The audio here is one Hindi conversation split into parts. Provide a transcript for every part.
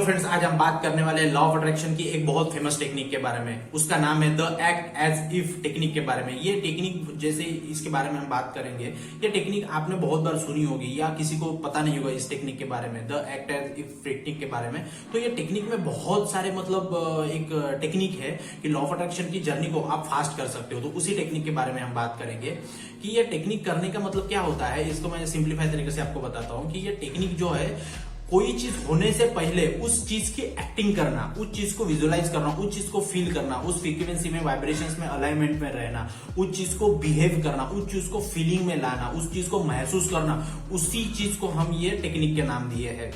फ्रेंड्स, आज हम बात करने वाले हैं लॉ ऑफ अट्रैक्शन की एक बहुत फेमस टेक्निक के बारे में। उसका नाम है the act as if technique के बारे में। ये टेक्निक जैसे इसके बारे में हम बात करेंगे, ये टेक्निक आपने बहुत बार सुनी होगी या किसी को पता नहीं होगा इस टेक्निक के बारे में, the act as if technique के बारे में। तो ये टेक्निक में बहुत सारे एक टेक्निक है कि लॉ ऑफ अट्रैक्शन की जर्नी को आप फास्ट कर सकते हो। तो उसी टेक्निक के बारे में हम बात करेंगे कि ये टेक्निक करने का मतलब क्या होता है। इसको मैं सिंप्लीफाई तरीके से आपको बताता हूँ कि ये टेक्निक जो है, कोई चीज होने से पहले उस चीज की एक्टिंग करना, उस चीज को विजुअलाइज करना, उस चीज को फील करना, उस फ्रीक्वेंसी में, वाइब्रेशंस में, अलाइनमेंट में रहना, उस चीज को बिहेव करना, उस चीज को फीलिंग में लाना, उस चीज को महसूस करना, उसी चीज को हम ये टेक्निक के नाम दिए हैं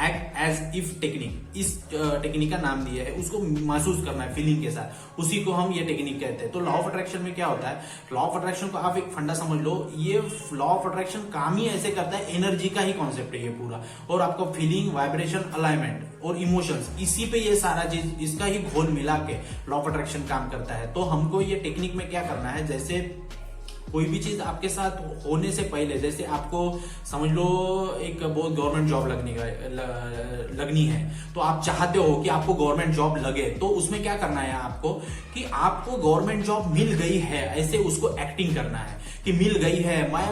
एक्ट एज इफ टेक्निक। इस टेक्निक का नाम दिया है, उसको महसूस करना है फीलिंग के साथ, उसी को हम ये टेक्निक कहते हैं। तो लॉ ऑफ अट्रैक्शन में क्या होता है, लॉ ऑफ अट्रैक्शन को आप एक फंडा समझ लो। ये लॉ ऑफ अट्रैक्शन काम ही ऐसे करता है, एनर्जी का ही कॉन्सेप्ट है ये पूरा, और आपको फीलिंग, वाइब्रेशन, अलाइनमेंट और इमोशंस, इसी पे ये सारा चीज, इसका ही घोल मिला के लॉ ऑफ अट्रैक्शन काम करता है। तो हमको ये टेक्निक में क्या करना है, जैसे कोई भी चीज आपके साथ होने से पहले, जैसे आपको समझ लो एक बहुत गवर्नमेंट जॉब लगनी है, तो आप चाहते हो कि आपको गवर्नमेंट जॉब लगे, तो उसमें क्या करना है आपको कि आपको गवर्नमेंट जॉब मिल गई है, ऐसे उसको एक्टिंग करना है कि मिल गई है। मैं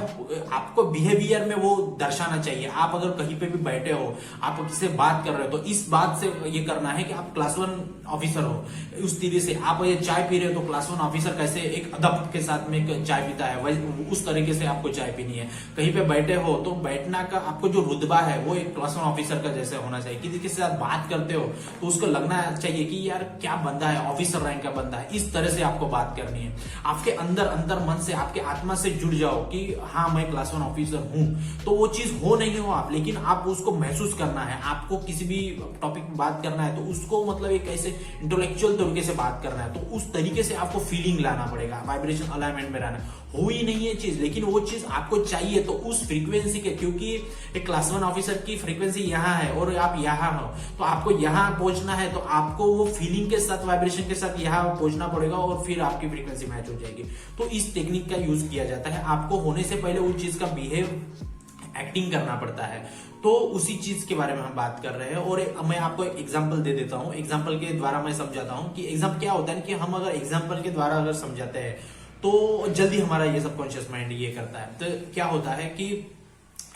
आपको बिहेवियर में वो दर्शाना चाहिए। आप अगर कहीं पे भी बैठे हो, आप किसी से बात कर रहे हो, तो इस बात से ये करना है कि आप क्लास 1 ऑफिसर हो। उस तरीके से आप ये चाय पी रहे हो, तो क्लास 1 ऑफिसर कैसे एक अदब के साथ में चाय पीता है, उस तरीके से आपको चाय पीनी है। कहीं पे बैठे हो तो बैठना का आपको जो रुतबा है वो एक क्लास 1 ऑफिसर का जैसे होना चाहिए। किसी के साथ बात करते हो तो उसको लगना चाहिए कि यार क्या बंदा है, ऑफिसर रैंक का बंदा है। इस तरह से आपको बात करनी है। आपके अंदर मन से, आपके आत्मा से जुड़ जाओ कि हाँ मैं क्लास 1 ऑफिसर हूं। तो वो चीज हो नहीं हो आप, लेकिन आप उसको महसूस करना है। आपको किसी भी टॉपिक में बात करना है तो उसको मतलब एक ऐसे इंटेलेक्चुअल तरीके से बात करना है, तो उस तरीके से आपको फीलिंग लाना पड़ेगा, वाइब्रेशन, अलाइनमेंट में रहना। हो ही नहीं है चीज, लेकिन वो चीज आपको चाहिए। तो उस फ्रीक्वेंसी के, क्योंकि एक क्लास 1 ऑफिसर की फ्रीक्वेंसी यहाँ है और आप यहाँ हो, तो आपको यहाँ पहुंचना है, तो आपको वो फीलिंग के साथ, वाइब्रेशन के साथ यहाँ पहुंचना पड़ेगा और फिर आपकी फ्रीक्वेंसी मैच हो जाएगी। तो इस टेक्निक का यूज किया जाता है। आपको होने से पहले उस चीज का बिहेव, एक्टिंग करना पड़ता है। तो उसी चीज के बारे में हम बात कर रहे हैं। और मैं आपको एक एग्जांपल दे देता हूं, एग्जांपल के द्वारा मैं समझाता हूं कि एग्जांपल क्या होता है कि हम अगर एग्जांपल के द्वारा अगर समझाते हैं तो जल्दी हमारा ये सबकॉन्शियस माइंड ये करता है। तो क्या होता है कि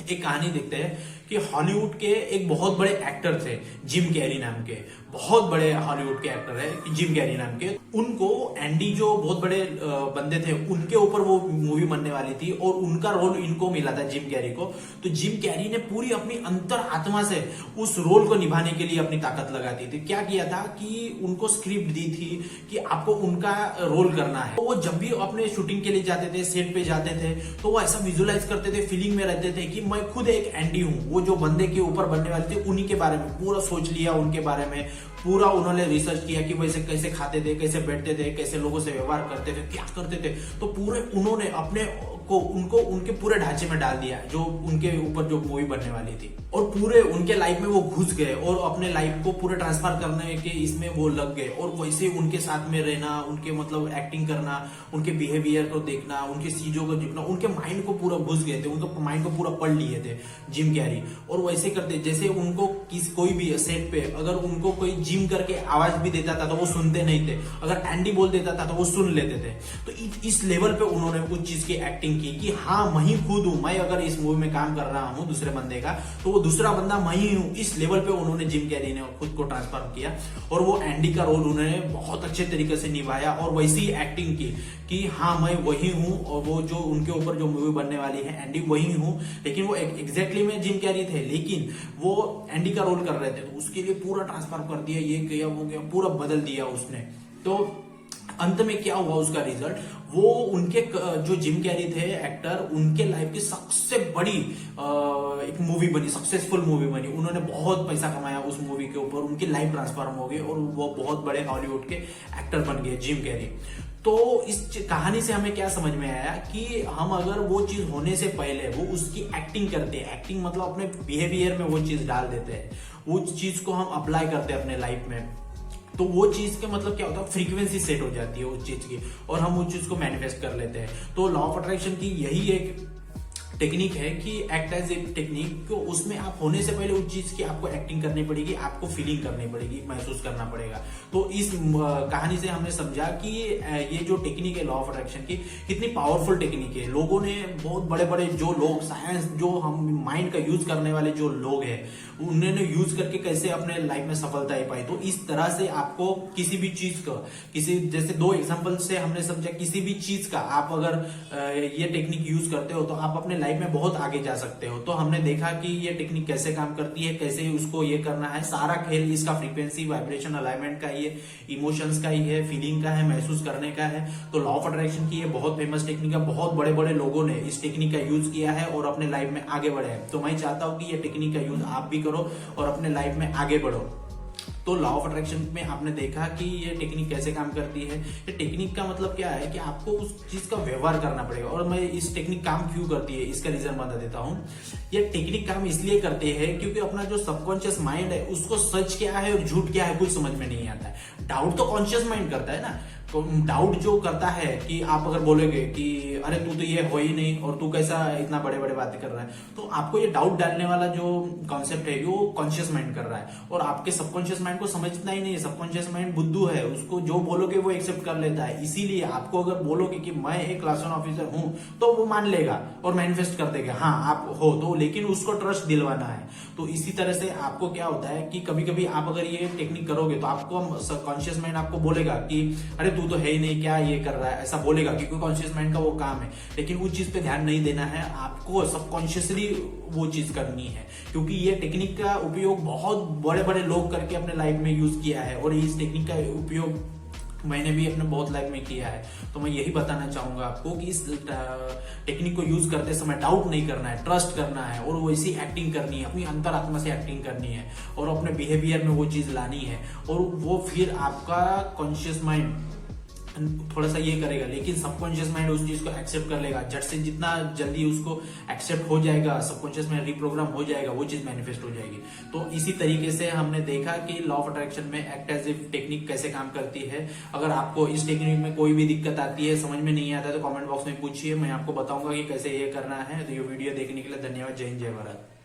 एक कहानी देखते हैं कि हॉलीवुड के एक बहुत बड़े एक्टर थे, जिम कैरी नाम के। बहुत बड़े हॉलीवुड के एक्टर है जिम कैरी नाम के। उनको एंडी, जो बहुत बड़े बंदे थे, उनके ऊपर वो मूवी बनने वाली थी और उनका रोल इनको मिला था, जिम कैरी को। तो जिम कैरी ने पूरी अपनी अंतर आत्मा से उस रोल को निभाने के लिए अपनी ताकत लगा दी थी। क्या किया था कि उनको स्क्रिप्ट दी थी कि आपको उनका रोल करना है। तो वो जब भी अपने शूटिंग के लिए जाते थे, सेट पे जाते थे, तो वो ऐसा विजुअलाइज करते थे, फीलिंग में रहते थे कि मैं खुद एक एंडी हूं। वो जो बंदे के ऊपर बनने वाले थे, उन्हीं के बारे में पूरा सोच लिया, उनके बारे में पूरा उन्होंने रिसर्च किया कि वैसे कैसे खाते थे, कैसे बैठते थे, कैसे लोगों से व्यवहार करते थे, क्या करते थे। तो पूरे उन्होंने अपने को उनको उनके पूरे ढांचे में डाल दिया, जो उनके ऊपर जो मूवी बनने वाली थी, और पूरे उनके लाइफ में वो घुस गए और अपने लाइफ को पूरे ट्रांसफर करने के इसमें वो लग गए। और वैसे उनके साथ में रहना, उनके एक्टिंग करना, उनके बिहेवियर को देखना, उनकी चीजों को देखना, उनके माइंड को पूरा घुस गए थे, उनके माइंड को पूरा पढ़ लिए थे जिम कैरी। और वैसे करते जैसे उनको कोई भी सेट पे अगर उनको कोई जिम करके आवाज भी देता था तो वो सुनते नहीं थे, अगर एंडी बोल देता था तो वो सुन लेते थे। तो इस लेवल पे उन्होंने उस चीज की एक्टिंग की कि हाँ मैं ही खुद हूं। मैं अगर इस मूवी में काम कर रहा हूं दूसरे बंदे का, तो वो दूसरा बंदा मैं ही हूं। इस लेवल पे उन्होंने, जिम कैरी ने खुद को ट्रांसफॉर्म किया और वो एंडी का रोल उन्होंने बहुत अच्छे तरीके से निभाया और वैसी एक्टिंग की कि हाँ मैं वही हूं। और वो जो उनके ऊपर जो मूवी बनने वाली है, एंडी वही हूं। लेकिन वो एग्जैक्टली में जिम कैरी थे, लेकिन वो एंडी का रोल कर रहे थे, तो उसके लिए पूरा ट्रांसफॉर्म कर दिया, ये किया, वो किया, पूरा बदल दिया उसने। तो अंत में क्या हुआ उसका रिजल्ट, वो उनके जो जिम कैरी थे एक्टर, उनके लाइफ की सबसे बड़ी एक मूवी बनी, सक्सेसफुल मूवी बनी। उन्होंने बहुत पैसा कमाया उस मूवी के ऊपर, उनकी लाइफ ट्रांसफॉर्म हो गई और वो बहुत बड़े हॉलीवुड के एक्टर बन गए, जिम कैरी। तो इस कहानी से हमें क्या समझ में आया कि हम अगर वो चीज होने से पहले वो उसकी एक्टिंग करते हैं, एक्टिंग मतलब अपने बिहेवियर में वो चीज डाल देते हैं, वो चीज को हम अप्लाई करते हैं अपने लाइफ में, तो वो चीज का क्या होता है, फ्रीक्वेंसी सेट हो जाती है उस चीज की और हम उस चीज को मैनिफेस्ट कर लेते हैं। तो लॉ ऑफ अट्रैक्शन की यही एक टेक्निक है कि एक्ट एज ए टेक्निक, तो उसमें आप होने से पहले उस चीज की आपको एक्टिंग करनी पड़ेगी, आपको फीलिंग करनी पड़ेगी, महसूस करना पड़ेगा। तो इस कहानी से हमने समझा कि ये जो टेक्निक है लॉ ऑफ अट्रैक्शन की कितनी पावरफुल टेक्निक है। लोगों ने बहुत बड़े बड़े जो लोग साइंस जो हम माइंड का यूज करने वाले जो लोग हैं उन्होंने यूज करके कैसे अपने लाइफ में सफलता पाई। तो इस तरह से आपको किसी भी चीज का, किसी जैसे 2 एग्जांपल से हमने समझा, किसी भी चीज का आप अगर ये टेक्निक यूज करते हो तो आप अपने लाइफ में बहुत आगे जा सकते हो। तो हमने देखा कि ये टेक्निक कैसे काम करती है, कैसे उसको ये करना है। सारा खेल इसका फ्रीक्वेंसी, वाइब्रेशन, अलाइनमेंट का ही है, इमोशंस का ही है, फीलिंग का है, महसूस करने का है। तो लॉ ऑफ अट्रैक्शन की ये बहुत फेमस टेक्निक है। बहुत बड़े बड़े लोगों ने इस टेक्निक का यूज किया है और अपने लाइफ में आगे बढ़े हैं। तो मैं चाहता हूं कि ये टेक्निक का यूज आप भी करो और अपने लाइफ में आगे बढ़ो। तो लॉ ऑफ अट्रैक्शन में आपने देखा कि ये टेक्निक कैसे काम करती है। ये टेक्निक का मतलब क्या है कि आपको उस चीज का व्यवहार करना पड़ेगा। और मैं इस टेक्निक काम क्यों करती है इसका रीजन बता देता हूं। ये टेक्निक काम इसलिए करती है क्योंकि अपना जो सबकॉन्शियस माइंड है उसको सच क्या है और झूठ क्या है कुछ समझ में नहीं आता है। डाउट तो कॉन्शियस माइंड करता है ना। तो डाउट जो करता है कि आप अगर बोलोगे कि अरे तू तो ये हो ही नहीं और तू कैसा इतना बड़े बड़े बातें कर रहा है, तो आपको ये डाउट डालने वाला जो कॉन्सेप्ट है वो कॉन्शियस माइंड कर रहा है और आपके सबकॉन्शियस माइंड को समझना ही नहीं है। सबकॉन्शियस माइंड बुद्धू है, उसको जो बोलोगे वो एक्सेप्ट कर लेता है। इसीलिए आपको अगर बोलोगे कि मैं एक क्लास 1 ऑफिसर हूं तो वो मान लेगा और मैनिफेस्ट कर देगा हाँ आप हो। तो लेकिन उसको ट्रस्ट दिलवाना है। तो इसी तरह से आपको क्या होता है कि कभी कभी आप अगर ये टेक्निक करोगे तो आपको कॉन्शियस माइंड आपको बोलेगा कि अरे तू तो है ही नहीं, क्या ये कर रहा है, ऐसा बोलेगा क्योंकि कॉन्शियस माइंड का वो काम है। लेकिन उस चीज पे ध्यान नहीं देना है, आपको सबकॉन्शियसली वो चीज करनी है। क्योंकि ये टेक्निक का उपयोग बहुत बड़े बड़े लोग करके अपने लाइफ में यूज किया है और इस टेक्निक का उपयोग मैंने भी अपने बहुत लाइफ में किया है। तो मैं यही बताना चाहूंगा आपको कि इस टेक्निक को यूज करते समय डाउट नहीं करना है, ट्रस्ट करना है और वैसी एक्टिंग करनी है, अपनी अंतरात्मा से एक्टिंग करनी है और अपने बिहेवियर में वो चीज लानी है। और वो फिर आपका कॉन्शियस माइंड थोड़ा सा ये करेगा, लेकिन सबकॉन्शियस माइंड उस चीज को एक्सेप्ट कर लेगा। झट से जितना जल्दी उसको एक्सेप्ट हो जाएगा, सबकॉन्शियस माइंड रिप्रोग्राम हो जाएगा, वो चीज मैनिफेस्ट हो जाएगी। तो इसी तरीके से हमने देखा कि लॉ ऑफ अट्रैक्शन में एक्ट एज इफ टेक्निक कैसे काम करती है। अगर आपको इस टेक्निक में कोई भी दिक्कत आती है, समझ में नहीं आता है, तो कमेंट बॉक्स में पूछिए, मैं आपको बताऊंगा कि कैसे ये करना है। तो ये वीडियो देखने के लिए धन्यवाद। जय हिंद, जय भारत।